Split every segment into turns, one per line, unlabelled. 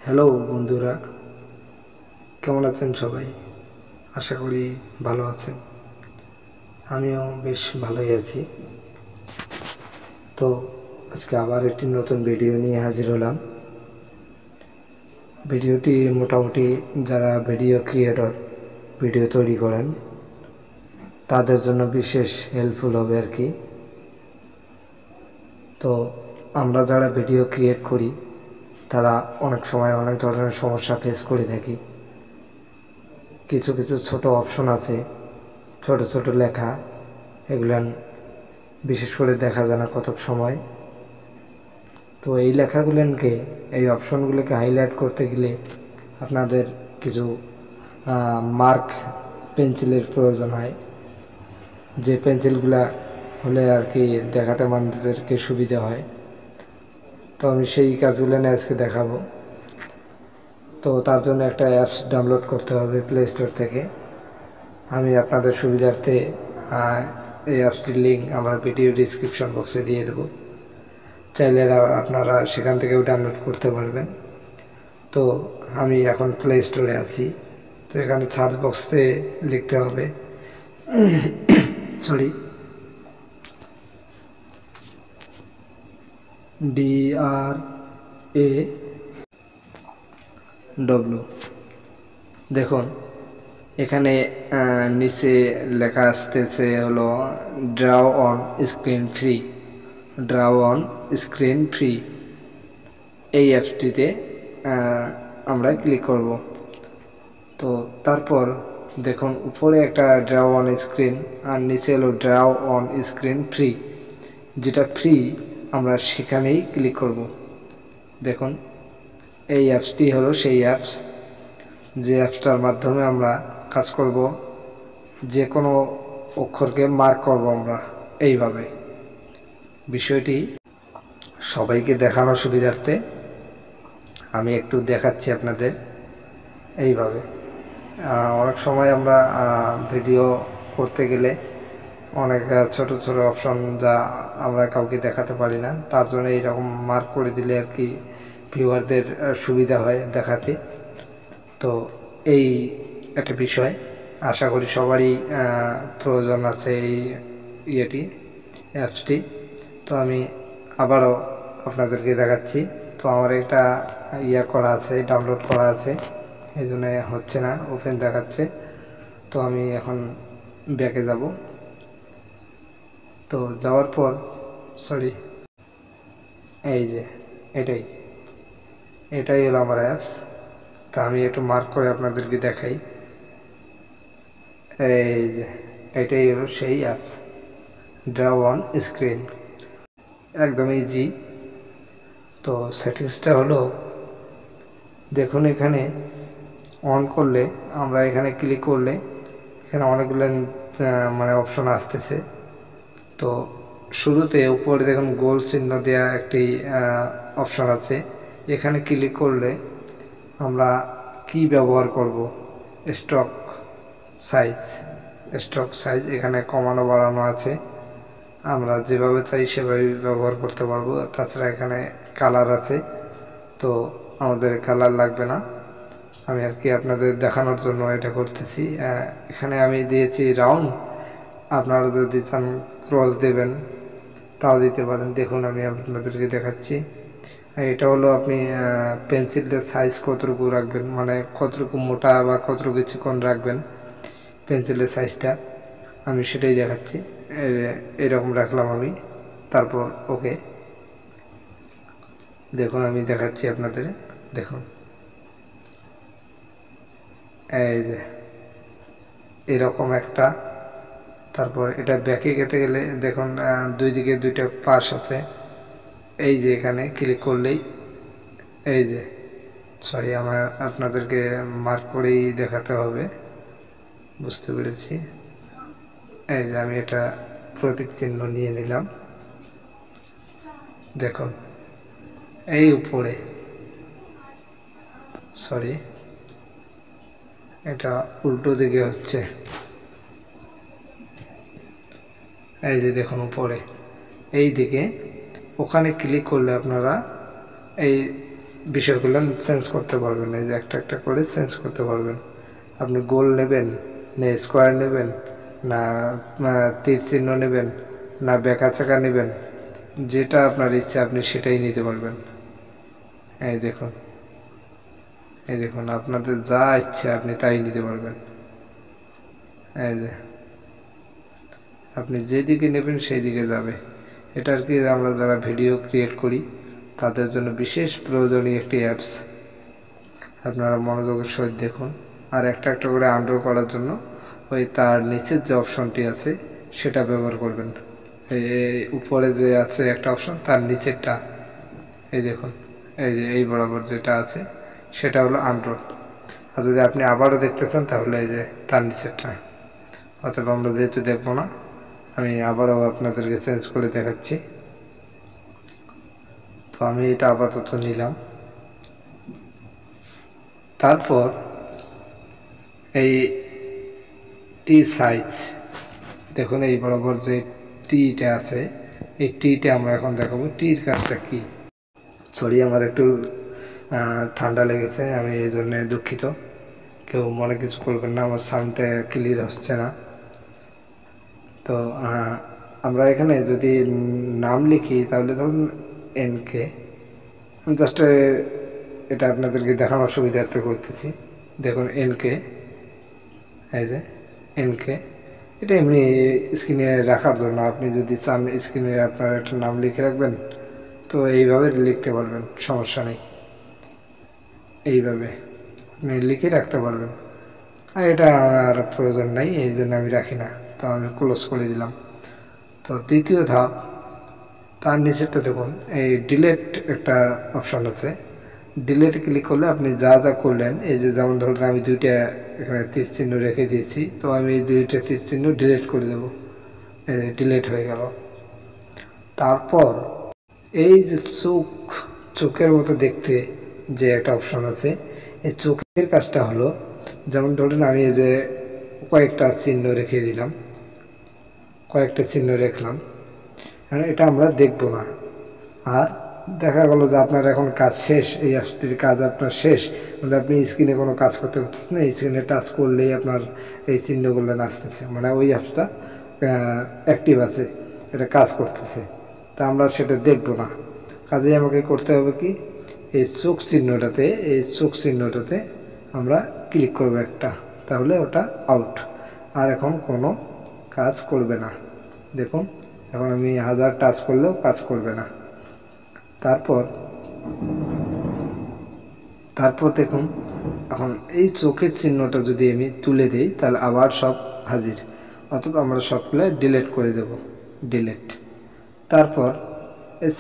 Hello বন্ধুরা, কেমন আছেন সবাই? আশা করি ভালো আছেন। আমিও বেশ ভালোই আছি। তো আজকে আবার একটি নতুন ভিডিও নিয়ে হাজির হলাম। ভিডিওটি মোটামুটি যারা ভিডিও ক্রিয়েটর, ভিডিও তৈরি করেন তাদের জন্য বিশেষ হেল্পফুল হবে আর কি। তো আমরা যারা ভিডিও ক্রিয়েট করি তারা অনেক সময় অনেক ধরনের সমস্যা ফেস করে থাকি। কিছু কিছু ছোট অপশন আছে, ছোট ছোট লেখা, এগুলান বিশেষ করে দেখা যায় না কতক সময়। তো এই লেখাগুলোকে, এই অপশনগুলোকে হাইলাইট করতে গেলে আপনাদের কিছু মার্ক পেন্সিলের প্রয়োজন হয়, যে পেন্সিলগুলা হলে আর কি দেখাতে মানুষদেরকে সুবিধা হয়। তো আমি সেই কাজগুলো নিয়ে আজকে দেখাবো। তো তার জন্য একটা অ্যাপস ডাউনলোড করতে হবে প্লে স্টোর থেকে। আমি আপনাদের সুবিধার্থে এই অ্যাপসটির লিঙ্ক আমার ভিডিও ডিসক্রিপশন বক্সে দিয়ে দেবো, চাইলে আপনারা সেখান থেকেও ডাউনলোড করতে পারবেন। তো আমি এখন প্লে স্টোরে আছি। তো এখানে সার্চ বক্সে লিখতে হবে DRAW। দেখুন এখানে নিচে লেখা আসতেছে হলো draw on screen free. Draw on screen free এই অ্যাপসটিতে আমরা ক্লিক করব। তো তারপর দেখুন উপরে একটা ড্রাও অন স্ক্রিন আর নিচে হলো ড্রাও অন স্ক্রিন ফ্রি। যেটা ফ্রি আমরা সেখানেই ক্লিক করব। দেখুন এই অ্যাপসটি হলো সেই অ্যাপস, যে অ্যাপসটার মাধ্যমে আমরা কাজ করব, যে কোনো অক্ষরকে মার্ক করব আমরা এইভাবে। বিষয়টি সবাইকে দেখানোর সুবিধার্থে আমি একটু দেখাচ্ছি আপনাদের এইভাবে। অনেক সময় আমরা ভিডিও করতে গেলে অনেক ছোট ছোট অপশন যা আমরা কাউকে দেখাতে পারি না, তার জন্য এইরকম মার্ক করে দিলে আর কি ভিউয়ারদের সুবিধা হয় দেখাতে। তো এই একটা বিষয়, আশা করি সবারই প্রয়োজন আছে এই অ্যাপসটি। তো আমি আবারও আপনাদেরকে দেখাচ্ছি। তো আমার একটা করা আছে, ডাউনলোড করা আছে, এই জন্য হচ্ছে না, ওপেন দেখাচ্ছে। তো আমি এখন ব্যাকে যাব। তো যাওয়ার পর এই যে এটাই হলো আমার অ্যাপস। তা আমি একটু মার্ক করে আপনাদেরকে দেখাই। এই যে এটাই হলো সেই অ্যাপস, ড্রাও অন স্ক্রিন, একদম ইজি। তো সেটিংসটা হলো, দেখুন এখানে অন করলে, আমরা এখানে ক্লিক করলে এখানে অনেকগুলো মানে অপশন আসতেছে। তো শুরুতে উপরে দেখুন গোল চিহ্ন দেওয়া একটি অপশন আছে। এখানে ক্লিক করলে আমরা কি ব্যবহার করব, স্টক সাইজ এখানে কমানো বাড়ানো আছে, আমরা যেভাবে চাই সেভাবে ব্যবহার করতে পারবো। তাছাড়া এখানে কালার আছে, তো আমাদের কালার লাগবে না, আমি আর কি আপনাদের দেখানোর জন্য এটা করতেছি। এখানে আমি দিয়েছি রাউন্ড, আপনারা যদি চান ক্রস দেবেন তাও দিতে পারেন। দেখুন আমি আপনাদেরকে দেখাচ্ছি। এটা হলো আপনি পেন্সিলের সাইজ কতটুকু রাখবেন, মানে কতটুকু মোটা বা কতটুকু চিকন রাখবেন পেন্সিলের সাইজটা, আমি সেটাই দেখাচ্ছি। এরকম রাখলাম আমি, তারপর ওকে। দেখুন আমি দেখাচ্ছি আপনাদের, দেখুন এই যে এরকম একটা। তারপর এটা ব্যাকে যেতে গেলে দেখুন দুই দিকে দুইটা পাশ আছে, এই যে এখানে ক্লিক করলেই এই যে আমার আপনাদেরকে মার্ক করেই দেখাতে হবে, বুঝতে পেরেছি। এই যে আমি এটা প্রতীক চিহ্ন নিয়ে নিলাম। দেখুন এই উপরে এটা উল্টো দিকে হচ্ছে, এই যে দেখুন উপরে এই দিকে, ওখানে ক্লিক করলে আপনারা এই বিষয়গুলো চেঞ্জ করতে পারবেন। এই যে একটা একটা করে চেঞ্জ করতে পারবেন। আপনি গোল নেবেন, না স্কোয়ার নেবেন, না তীর চিহ্ন নেবেন, না বেঁকা চাকা নেবেন, যেটা আপনার ইচ্ছা আপনি সেটাই নিতে পারবেন। এই দেখুন, এই দেখুন, আপনাদের যা ইচ্ছা আপনি তাই নিতে পারবেন। এই যে আপনি যেদিকে নেবেন সেই দিকে যাবে। এটা আর কি আমরা যারা ভিডিও ক্রিয়েট করি তাদের জন্য বিশেষ প্রয়োজনীয় একটি অ্যাপস। আপনারা মনোযোগের সহিত দেখুন। আর একটা একটা করে আনড্র করার জন্য ওই তার নিচের যে অপশনটি আছে সেটা ব্যবহার করবেন। এই উপরে যে আছে একটা অপশন, তার নিচেরটা এই দেখুন, এই যে এই বরাবর যেটা আছে সেটা হলো আনড্র। আর যদি আপনি আবারও দেখতে চান তাহলে এই যে তার নিচেরটা। অথবা আমরা যেহেতু দেখবো না, আমি আবারও আপনাদেরকে চেঞ্জ করে দেখাচ্ছি। তো আমি এটা আপাতত নিলাম। তারপর এই টি সাইজ দেখুন, এই বরাবর যে টিটা আছে এই টিটা আমরা এখন দেখাবো টির কাজটা কি। সরি, আমার একটু ঠান্ডা লেগেছে, আমি এই জন্যে দুঃখিত, কেউ মনে কিছু করবেন না, আমার সাউন্ডটা ক্লিয়ার হচ্ছে না। তো আমরা এখানে যদি নাম লিখি তাহলে ধরুন এনকে, জাস্ট এটা আপনাদেরকে দেখানোর সুবিধার্থে করতেছি। দেখুন এনকে, এই যে এনকে, এটা এমনি স্ক্রিনে রাখার জন্য। আপনি যদি চান স্ক্রিনে আপনার একটা নাম লিখে রাখবেন তো এইভাবে লিখতে পারবেন, সমস্যা নেই। এইভাবে আপনি লিখে রাখতে পারবেন। আর এটা আমার প্রয়োজন নাই, এই জন্য আমি রাখি না, তো আমি ক্লোজ করে দিলাম। তো দ্বিতীয় ধাপ, তার নিচেরটা দেখুন, এই ডিলেট একটা অপশন আছে। ডিলেটে ক্লিক করলে আপনি যা যা করলেন, এই যে যেমন ধরুন আমি দুইটা এখানে তীর চিহ্ন রেখে দিয়েছি, তো আমি এই দুইটা তীর চিহ্ন ডিলেট করে দেবো। ডিলেট হয়ে গেল। তারপর এই যে চোখের মতো দেখতে যে একটা অপশন আছে, এই চোখের কাজটা হলো, যেমন ধরুন আমি এই যে কয়েকটা চিহ্ন রেখে দিলাম, কয়েকটা চিহ্ন রাখলাম, এটা আমরা দেখব না। আর দেখা গেল যে আপনার এখন কাজ শেষ, এই অ্যাপসটির কাজ আপনার শেষ, কিন্তু আপনি স্ক্রিনে কোনো কাজ করতে পারতেছেন না, স্ক্রিনে টাচ করলেই আপনার এই চিহ্নগুলো আসতেছে, মানে ওই অ্যাপসটা অ্যাক্টিভ আছে, এটা কাজ করতেছে, তা আমরা সেটা দেখব না। কাজেই আমাকে করতে হবে কি, এই চোখ চিহ্নটাতে, এই চোখ চিহ্নটাতে আমরা ক্লিক করব একটা, তাহলে ওটা আউট, আর এখন কোনো কাজ করবে না। দেখুন এখন আমি 1000 টাচ করলেও কাজ করবে না। তারপর দেখুন, এখন এই চোখের চিহ্নটা যদি আমি তুলে দিই তাহলে আবার সব হাজির, অথবা আমরা সবগুলো ডিলিট করে দেব, ডিলিট। তারপর এই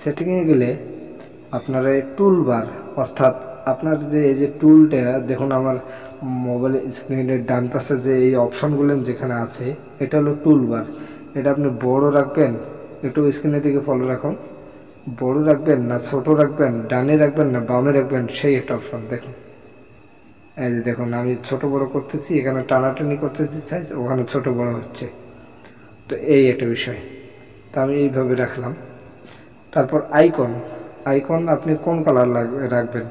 সেটিংয়ে গেলে আপনার এই টুলবার, অর্থাৎ আপনার যে এই যে টুলটা দেখুন, আমার মোবাইল স্ক্রিনের ডান পাশে যে এই অপশনগুলো যেখানে আছে এটা হলো টুলবার। এটা আপনি বড় রাখবেন, একটু স্ক্রিনের দিকে ফলো রাখুন, বড় রাখবেন না ছোট রাখবেন, ডানে রাখবেন না বামে রাখবেন, সেই একটা অপশন দেখুন। এই যে দেখুন আমি ছোট বড় করতেছি, এখানে টানাটানি করতেছি সাইজ, ওখানে ছোট বড় হচ্ছে, তো এই একটা বিষয়। তো আমি এইভাবে রাখলাম। তারপর আইকন আপনি কোন কালার রাখবেন,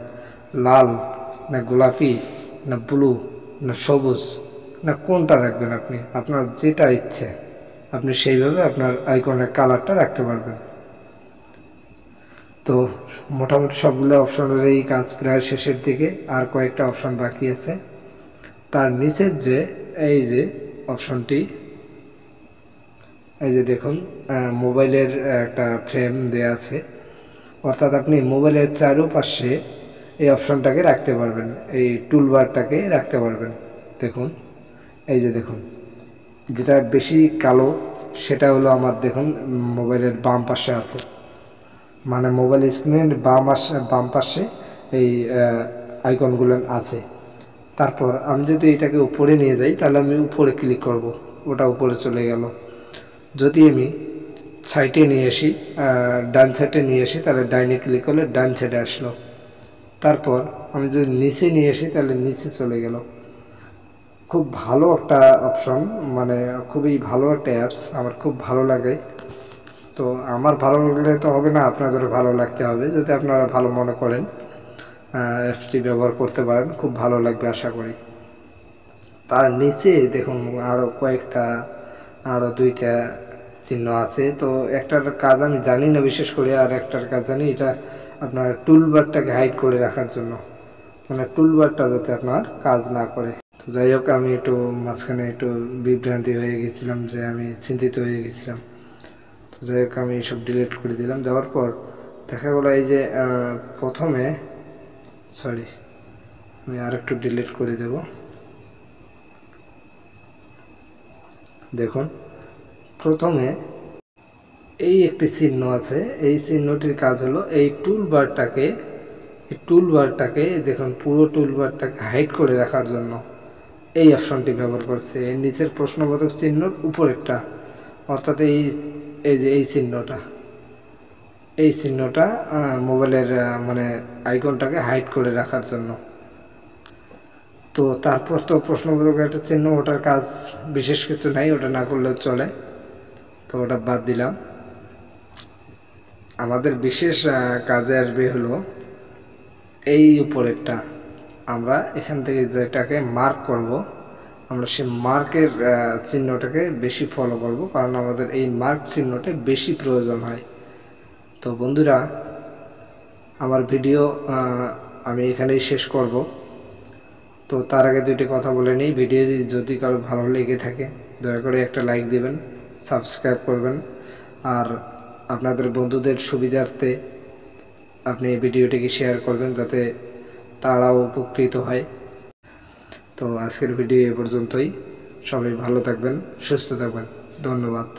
লাল না গোলাপি না ব্লু না সবুজ না কোনটা রাখবেন, আপনি আপনার যেটা ইচ্ছে আপনি সেইভাবে আপনার আইকনের কালারটা রাখতে পারবেন। তো মোটামুটি সবগুলো অপশনের এই কাজ প্রায় শেষের দিকে, আর কয়েকটা অপশন বাকি আছে। তার নিচের যে এই যে অপশনটি, এই যে দেখুন মোবাইলের একটা ফ্রেম দেয়া আছে, অর্থাৎ আপনি মোবাইলের চারপাশে এই অপশনটাকে রাখতে পারবেন, এই টুলবারটাকে রাখতে পারবেন। দেখুন এই যে দেখুন, যেটা বেশি কালো সেটা হলো আমার দেখুন মোবাইলের বাম পাশে আছে, মানে মোবাইল স্ক্রিনের বাম পাশে এই আইকনগুলো আছে। তারপর আমি যদি এটাকে উপরে নিয়ে যাই তাহলে আমি উপরে ক্লিক করব, ওটা উপরে চলে গেল। যদি আমি সাইডে নিয়ে আসি, ডান সাইডে নিয়ে আসি, তাহলে ডাইনে ক্লিক করলে ডান সাইডে আসলো। তারপর আমি যদি নিচে নিয়ে আসি তাহলে নিচে চলে গেল। খুব ভালো একটা অপশন, মানে খুবই ভালো একটা অ্যাপস, আমার খুব ভালো লাগে। তো তো আমার ভালো লাগলে তো হবে না, আপনাদেরও ভালো লাগতে হবে। যদি আপনারা ভালো মনে করেন অ্যাপসটি ব্যবহার করতে পারেন, খুব ভালো লাগবে আশা করি। তার নিচে দেখুন আরও দুইটা চিহ্ন আছে। তো একটার কাজ আমি জানি না বিশেষ করে, আর একটার কাজ জানি, এটা আপনার টুলবারটাকে হাইড করে রাখার জন্য, মানে টুলবারটা যাতে আপনার কাজ না করে। তো যাই হোক, আমি একটু মাঝখানে একটু বিভ্রান্তি হয়ে গেছিলাম, যে আমি চিন্তিত হয়ে গেছিলাম। তো যাই হোক, আমি সব ডিলিট করে দিলাম। দেওয়ার পর দেখা গেলো এই যে প্রথমে, সরি আমি আর একটু ডিলিট করে দেব। দেখুন প্রথমে এই একটি চিহ্ন আছে, এই চিহ্নটির কাজ হলো এই টুলবারটাকে দেখুন পুরো টুলবারটাকে হাইড করে রাখার জন্য এই অপশনটি ব্যবহার করছে। এর নিচের প্রশ্নবোধক চিহ্নর উপরেরটা, অর্থাৎ এই চিহ্নটা মোবাইলের মানে আইকনটাকে হাইড করে রাখার জন্য। তো তারপর তো প্রশ্নবোধক একটা চিহ্ন, ওটার কাজ বিশেষ কিছু নাই, ওটা না করলেও চলে, তো ওটা বাদ দিলাম। আমাদের বিশেষ কাজে আসবে হলো এই উপরেরটা। আমরা এখান থেকে যেটাকে মার্ক করব, আমরা সেই মার্কের চিহ্নটাকে বেশি ফলো করব, কারণ আমাদের এই মার্ক চিহ্নটা বেশি প্রয়োজন হয়। তো বন্ধুরা, আমার ভিডিও আমি এখানেই শেষ করব। তো তার আগে দুটি কথা বলে নিই, ভিডিও যদি কারো ভালো লেগে থাকে দয়া করে একটা লাইক দিবেন, সাবস্ক্রাইব করবেন, আর আপনাদের বন্ধুদের সুবিধার্থে আপনি এই ভিডিওটিকে শেয়ার করবেন, যাতে তারাও উপকৃত হয়। তো আজকের ভিডিও এ পর্যন্তই। সবাই ভালো থাকবেন, সুস্থ থাকবেন। ধন্যবাদ।